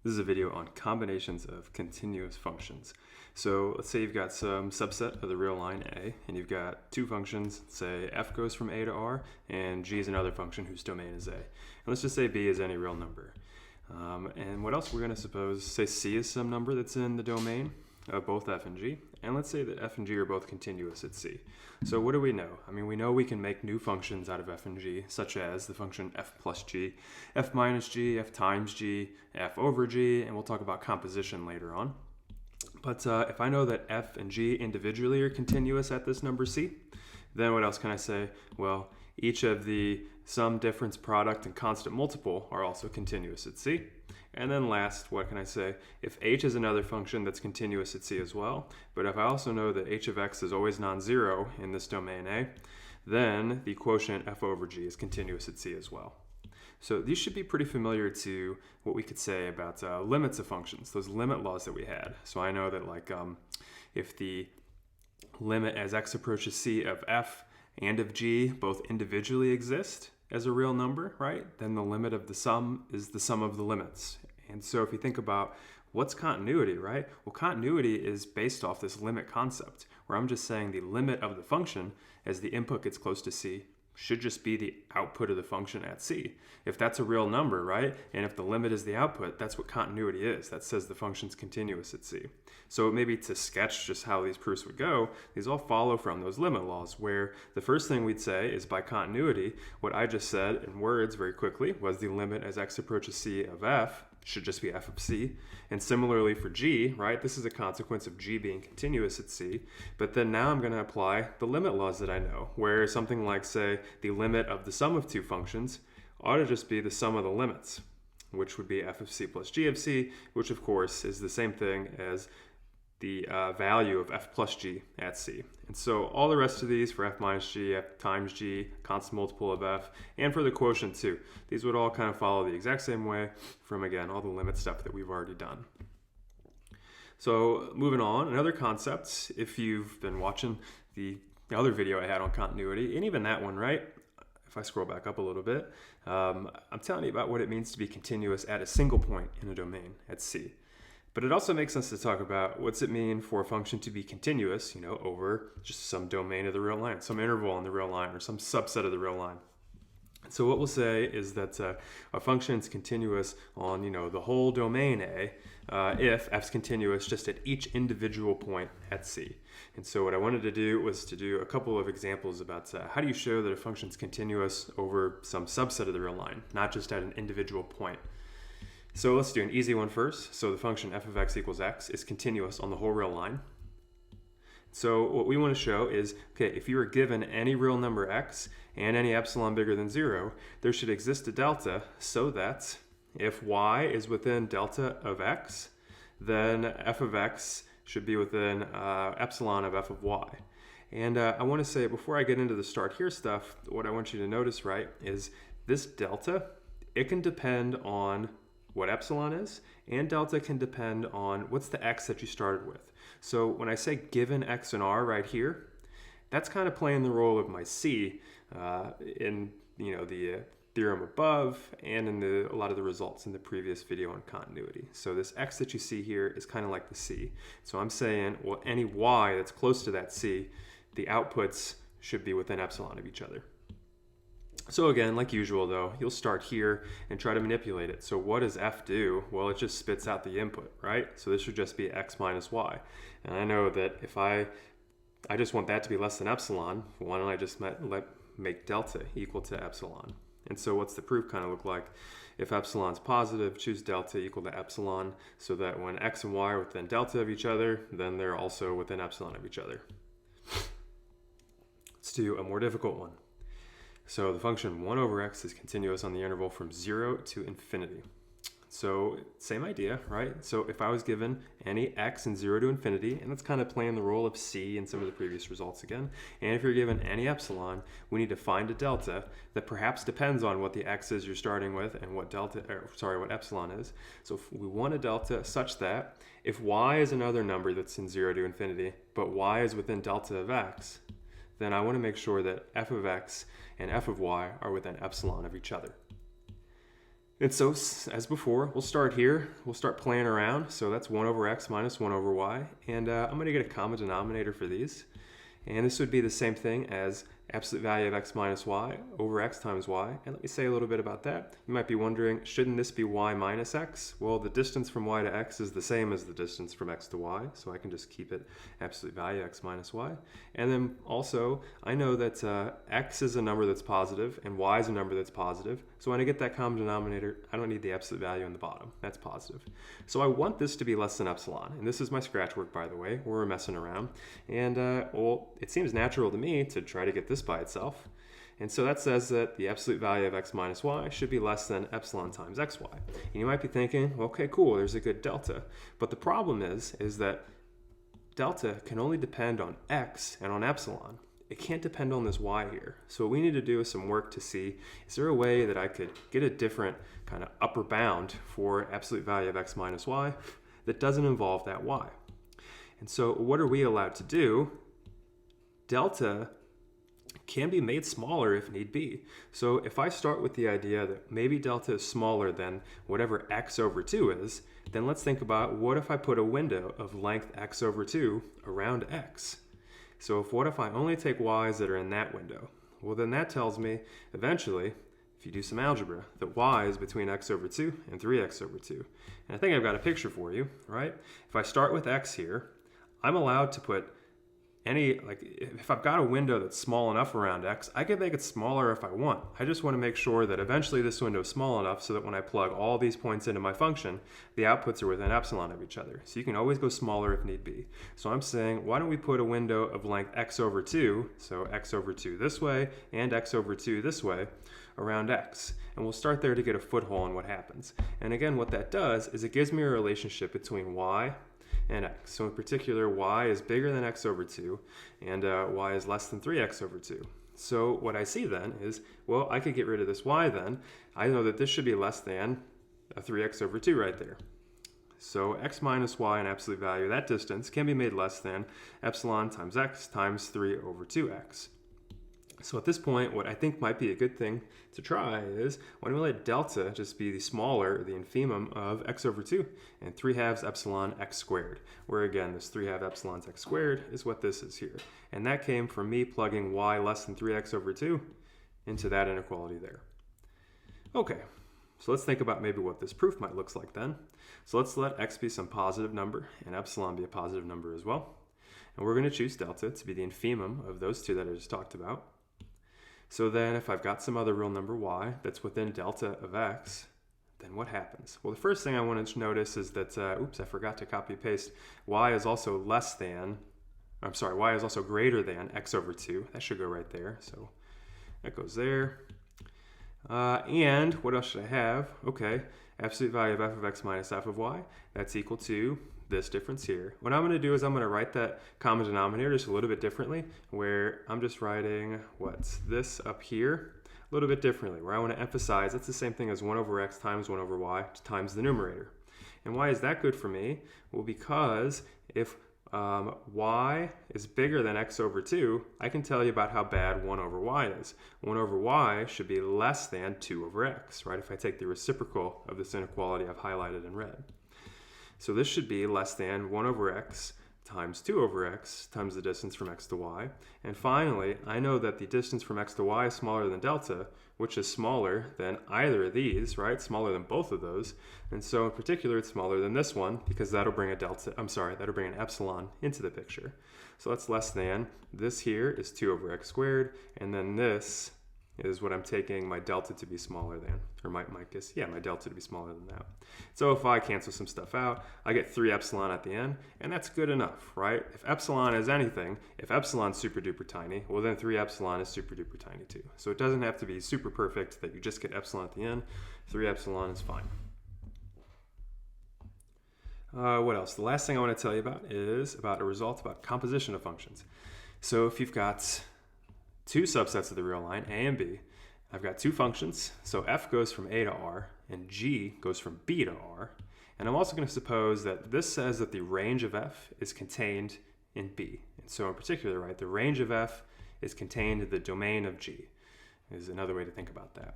This is a video on combinations of continuous functions. So let's say you've got some subset of the real line A, and you've got two functions, say f goes from A to R, and g is another function whose domain is A. And let's just say b is any real number. And what else we're going to suppose, say c is some number that's in the domain of both f and g, and let's say that f and g are both continuous at c. So what do we know? I mean, we know we can make new functions out of f and g, such as the function f plus g, f minus g, f times g, f over g, and we'll talk about composition later on. But if I know that f and g individually are continuous at this number c, then what else can I say? Well, each of the sum, difference, product, and constant multiple are also continuous at c. And then last, what can I say? If h is another function that's continuous at c as well, but if I also know that h of x is always non-zero in this domain A, then the quotient f over g is continuous at c as well. So these should be pretty familiar to what we could say about limits of functions, those limit laws that we had. So I know that if the limit as x approaches c of f and of g both individually exist as a real number, right, then the limit of the sum is the sum of the limits. And so if you think about what's continuity, right? Well, continuity is based off this limit concept, where I'm just saying the limit of the function as the input gets close to c should just be the output of the function at c. If that's a real number, right, and if the limit is the output, that's what continuity is. That says the function's continuous at c. So maybe to sketch just how these proofs would go, these all follow from those limit laws, where the first thing we'd say is by continuity, what I just said in words very quickly was the limit as x approaches c of f should just be f of c. And similarly for g, right, this is a consequence of g being continuous at c. But then now I'm going to apply the limit laws that I know, where something like, say, the limit of the sum of two functions ought to just be the sum of the limits, which would be f of c plus g of c, which of course is the same thing as the value of f plus g at c. And so all the rest of these for f minus g, f times g, constant multiple of f, and for the quotient too, these would all kind of follow the exact same way from, again, all the limit stuff that we've already done. So moving on, another concept, if you've been watching the other video I had on continuity, and even that one, right? If I scroll back up a little bit, I'm telling you about what it means to be continuous at a single point in a domain at c. But it also makes sense to talk about what's it mean for a function to be continuous, over just some domain of the real line, some interval on the real line, or some subset of the real line. So what we'll say is that a function is continuous on, the whole domain A if f's continuous just at each individual point at c. And so what I wanted to do was to do a couple of examples about how do you show that a function is continuous over some subset of the real line, not just at an individual point. So let's do an easy one first. So the function f of x equals x is continuous on the whole real line. So what we want to show is, okay, if you are given any real number x and any epsilon bigger than 0, there should exist a delta so that if y is within delta of x, then f of x should be within epsilon of f of y. And I want to say, before I get into the start here stuff, what I want you to notice, right, is this delta, it can depend on what epsilon is, and delta can depend on what's the x that you started with. So when I say given x and r right here, that's kind of playing the role of my c in the theorem above and in a lot of the results in the previous video on continuity. So this x that you see here is kind of like the c. So I'm saying, well, any y that's close to that c, the outputs should be within epsilon of each other. So again, like usual though, you'll start here and try to manipulate it. So what does f do? Well, it just spits out the input, right? So this should just be x minus y. And I know that if I just want that to be less than epsilon, why don't I just make delta equal to epsilon? And so what's the proof kind of look like? If epsilon's positive, choose delta equal to epsilon, so that when x and y are within delta of each other, then they're also within epsilon of each other. Let's do a more difficult one. So the function 1 over x is continuous on the interval from 0 to infinity. So same idea, right? So if I was given any x in 0 to infinity, and that's kind of playing the role of c in some of the previous results again, and if you're given any epsilon, we need to find a delta that perhaps depends on what the x is you're starting with and what epsilon is. So if we want a delta such that if y is another number that's in 0 to infinity, but y is within delta of x, then I want to make sure that f of x and f of y are within epsilon of each other. And so, as before, we'll start here. We'll start playing around. So that's 1 over x minus 1 over y. And I'm going to get a common denominator for these. And this would be the same thing as absolute value of x minus y over x times y. And let me say a little bit about that. You might be wondering, shouldn't this be y minus x? Well, the distance from y to x is the same as the distance from x to y, so I can just keep it absolute value x minus y. And then also, I know that x is a number that's positive and y is a number that's positive. So when I get that common denominator, I don't need the absolute value in the bottom. That's positive. So I want this to be less than epsilon. And this is my scratch work, by the way, where we're messing around. And well, it seems natural to me to try to get this by itself. And so that says that the absolute value of x minus y should be less than epsilon times xy. And you might be thinking, well, okay, cool, there's a good delta. But the problem is that delta can only depend on x and on epsilon. It can't depend on this y here. So what we need to do is some work to see, is there a way that I could get a different kind of upper bound for absolute value of x minus y that doesn't involve that y? And so what are we allowed to do? Delta can be made smaller if need be. So if I start with the idea that maybe delta is smaller than whatever x over 2 is, then let's think about what if I put a window of length x over 2 around x? So what if I only take y's that are in that window? Well, then that tells me eventually, if you do some algebra, that y is between x over 2 and 3x over 2. And I think I've got a picture for you, right? If I start with x here, I'm allowed to put if I've got a window that's small enough around x, I can make it smaller if I want. I just want to make sure that eventually this window is small enough so that when I plug all these points into my function, the outputs are within epsilon of each other. So you can always go smaller if need be. So I'm saying, why don't we put a window of length x over 2, so x over 2 this way and x over 2 this way, around x. And we'll start there to get a foothold on what happens. And again, what that does is it gives me a relationship between y and x. So in particular, y is bigger than x over 2, and y is less than 3x over 2. So what I see then is, well, I could get rid of this y then. I know that this should be less than a 3x over 2 right there. So x minus y in absolute value, that distance, can be made less than epsilon times x times 3 over 2x. So at this point, what I think might be a good thing to try is, why don't we let delta just be the smaller, the infimum of x over 2, and 3/2 epsilon x squared, where again, this 3/2 epsilon x squared is what this is here. And that came from me plugging y less than 3x over 2 into that inequality there. Okay, so let's think about maybe what this proof might look like then. So let's let x be some positive number, and epsilon be a positive number as well. And we're going to choose delta to be the infimum of those two that I just talked about. So then if I've got some other real number y that's within delta of x, then what happens? Well, the first thing I want to notice is that, oops, I forgot to copy paste. Y is also y is also greater than x over 2. That should go right there. So that goes there. And what else should I have? Okay, absolute value of f of x minus f of y, that's equal to this difference here. What I'm going to do is I'm going to write that common denominator just a little bit differently, where I'm just writing what's this up here a little bit differently, where I want to emphasize that's the same thing as 1 over x times 1 over y times the numerator. And why is that good for me? Well, because if y is bigger than x over 2, I can tell you about how bad 1 over y is. 1 over y should be less than 2 over x, right? If I take the reciprocal of this inequality I've highlighted in red. So this should be less than 1 over x times 2 over x times the distance from x to y. And finally, I know that the distance from x to y is smaller than delta, which is smaller than either of these, right? Smaller than both of those. And so in particular, it's smaller than this one because that'll bring that'll bring an epsilon into the picture. So that's less than, this here is 2 over x squared, and then this is what I'm taking my delta to be smaller than, or my delta to be smaller than that. So if I cancel some stuff out, I get 3 epsilon at the end, and that's good enough, right? If epsilon is anything, if epsilon's super duper tiny, well then 3 epsilon is super duper tiny too. So it doesn't have to be super perfect that you just get epsilon at the end. 3 epsilon is fine. What else? The last thing I want to tell you about is about a result about composition of functions. So if you've got two subsets of the real line, a and b, I've got two functions, so f goes from a to r, and g goes from b to r. And I'm also going to suppose that this says that the range of f is contained in b. And so in particular, right, the range of f is contained in the domain of g, is another way to think about that.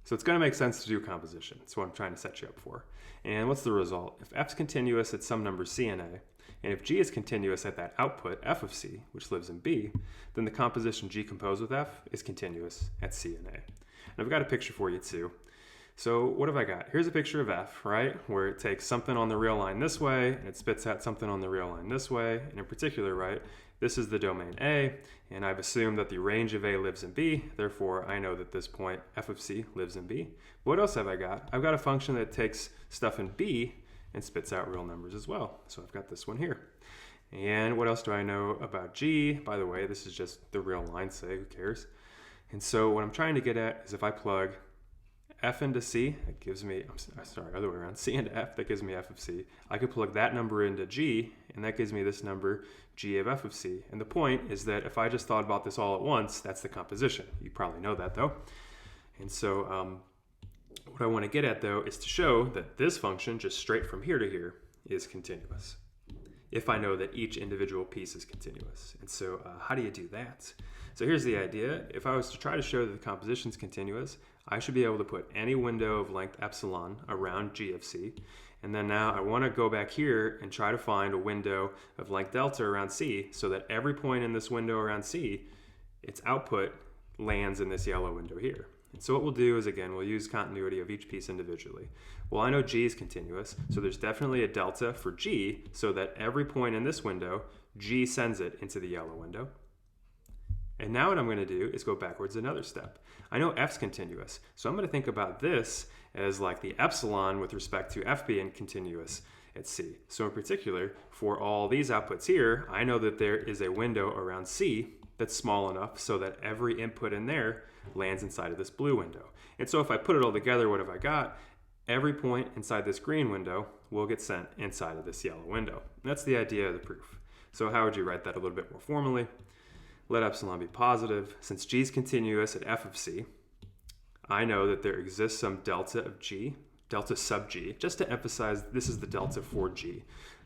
So it's going to make sense to do composition. That's what I'm trying to set you up for. And what's the result? If f's continuous at some number c and a, and if g is continuous at that output f of c, which lives in b, then the composition g composed with f is continuous at c and a. And I've got a picture for you too. So what have I got? Here's a picture of f, right? Where it takes something on the real line this way, and it spits out something on the real line this way. And in particular, right, this is the domain A, and I've assumed that the range of A lives in B. Therefore, I know that this point, f of c, lives in B. What else have I got? I've got a function that takes stuff in B and spits out real numbers as well. So I've got this one here. And what else do I know about G? By the way, this is just the real line, say, who cares? And so what I'm trying to get at is if I plug f into c, that gives me, other way around, c into f, that gives me f of c. I could plug that number into g, and that gives me this number, g of f of c. And the point is that if I just thought about this all at once, that's the composition. You probably know that, though. And so what I want to get at, though, is to show that this function, just straight from here to here, is continuous, if I know that each individual piece is continuous. And so how do you do that? So here's the idea. If I was to try to show that the composition is continuous, I should be able to put any window of length epsilon around g of c. And then now I want to go back here and try to find a window of length delta around c so that every point in this window around c, its output lands in this yellow window here. And so what we'll do is, again, we'll use continuity of each piece individually. Well, I know g is continuous, so there's definitely a delta for g so that every point in this window, g sends it into the yellow window. And now what I'm going to do is go backwards another step. I know f's continuous, so I'm going to think about this as like the epsilon with respect to f being continuous at c. So in particular, for all these outputs here, I know that there is a window around c that's small enough so that every input in there lands inside of this blue window. And so if I put it all together, what have I got? Every point inside this green window will get sent inside of this yellow window. And that's the idea of the proof. So how would you write that a little bit more formally? Let epsilon be positive. Since g is continuous at f of c, I know that there exists some delta of g, delta sub g, just to emphasize this is the delta for g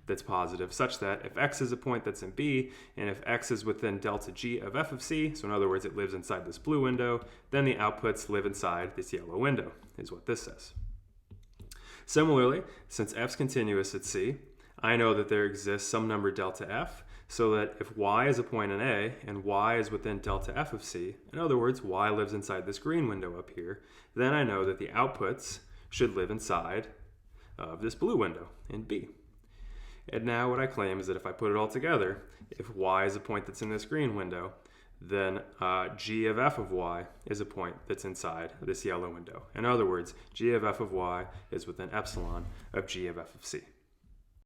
that's positive, such that if x is a point that's in b, and if x is within delta g of f of c, so in other words it lives inside this blue window, then the outputs live inside this yellow window, is what this says. Similarly, since f's continuous at c, I know that there exists some number delta f, so that if y is a point in A and y is within delta f of c, in other words, y lives inside this green window up here, then I know that the outputs should live inside of this blue window in B. And now what I claim is that if I put it all together, if y is a point that's in this green window, then g of f of y is a point that's inside this yellow window. In other words, g of f of y is within epsilon of g of f of c.